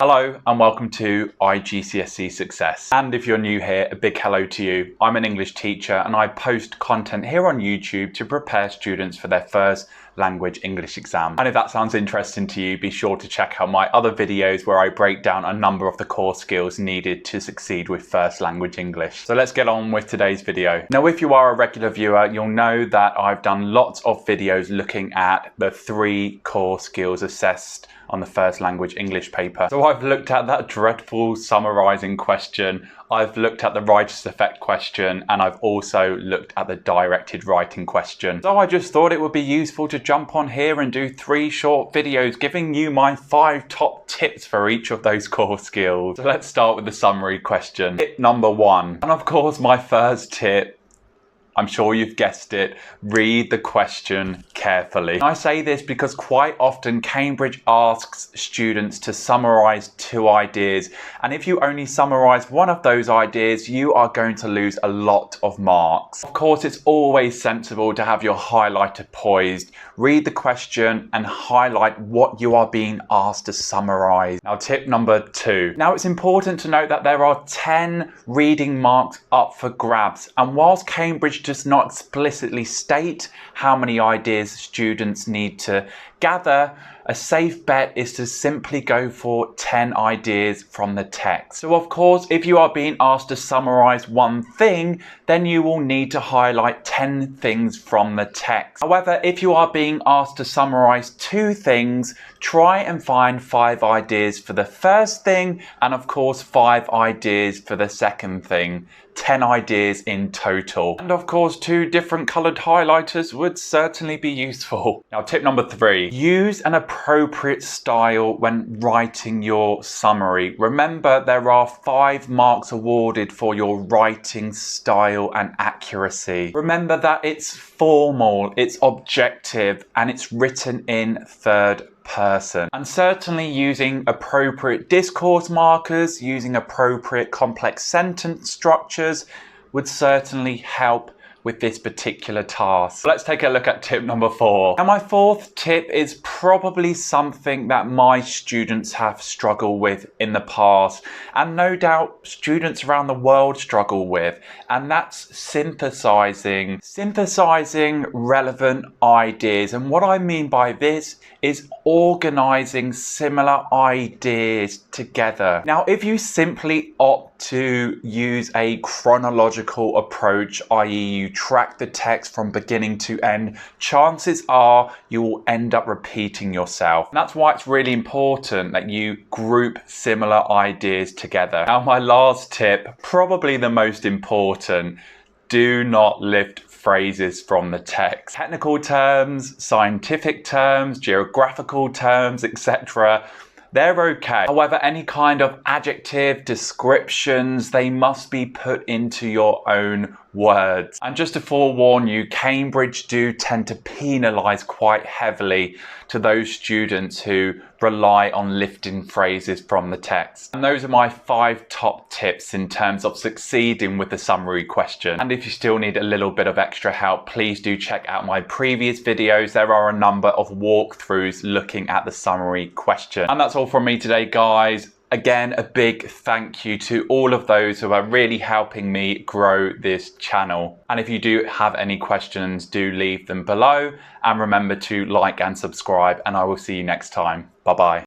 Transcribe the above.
Hello and welcome to iGCSE Success. And if you're new here, a big hello to you. I'm an English teacher and I post content here on YouTube to prepare students for their first language English exam. And if that sounds interesting to you, be sure to check out my other videos where I break down a number of the core skills needed to succeed with first language English. So let's get on with today's video. Now, if you are a regular viewer, you'll know that I've done lots of videos looking at the 3 core skills assessed on the first language English paper. So I've looked at that dreadful summarising question, I've looked at the righteous effect question, and I've also looked at the directed writing question. So I just thought it would be useful to jump on here and do 3 short videos giving you my 5 top tips for each of those core skills. So let's start with the summary question. Tip number 1. And of course my first tip, I'm sure you've guessed it, read the question carefully. I say this because quite often Cambridge asks students to summarise 2 ideas, and if you only summarise one of those ideas, you are going to lose a lot of marks. Of course, it's always sensible to have your highlighter poised. Read the question and highlight what you are being asked to summarise. Now, tip number 2. Now, it's important to note that there are 10 reading marks up for grabs, and whilst Cambridge does not explicitly state how many ideas students need to gather, a safe bet is to simply go for 10 ideas from the text. So of course, if you are being asked to summarize one thing, then you will need to highlight 10 things from the text. However, if you are being asked to summarize 2 things, try and find 5 ideas for the first thing, and of course 5 ideas for the second thing. 10 ideas in total. And of course, 2 different colored highlighters would certainly be useful. Now, tip number 3, use an appropriate style when writing your summary. Remember, there are 5 marks awarded for your writing style and accuracy. Remember that it's formal, it's objective, and it's written in 3rd person. And certainly using appropriate discourse markers, using appropriate complex sentence structures would certainly help with this particular task. Let's take a look at tip number 4. Now, my 4th tip is probably something that my students have struggled with in the past, and no doubt students around the world struggle with, and that's synthesizing relevant ideas. And what I mean by this is organizing similar ideas together. Now, if you simply opt to use a chronological approach, i.e. you track the text from beginning to end, chances are you will end up repeating yourself. And that's why it's really important that you group similar ideas together. Now, my last tip, probably the most important, do not lift phrases from the text. Technical terms, scientific terms, geographical terms, etc., they're okay. However, any kind of adjective, descriptions, they must be put into your own words. And just to forewarn you, Cambridge do tend to penalise quite heavily to those students who rely on lifting phrases from the text. And those are my 5 top tips in terms of succeeding with the summary question. And if you still need a little bit of extra help, please do check out my previous videos. There are a number of walkthroughs looking at the summary question. And that's all from me today, guys. Again, a big thank you to all of those who are really helping me grow this channel. And if you do have any questions, do leave them below. And remember to like and subscribe, and I will see you next time. Bye-bye.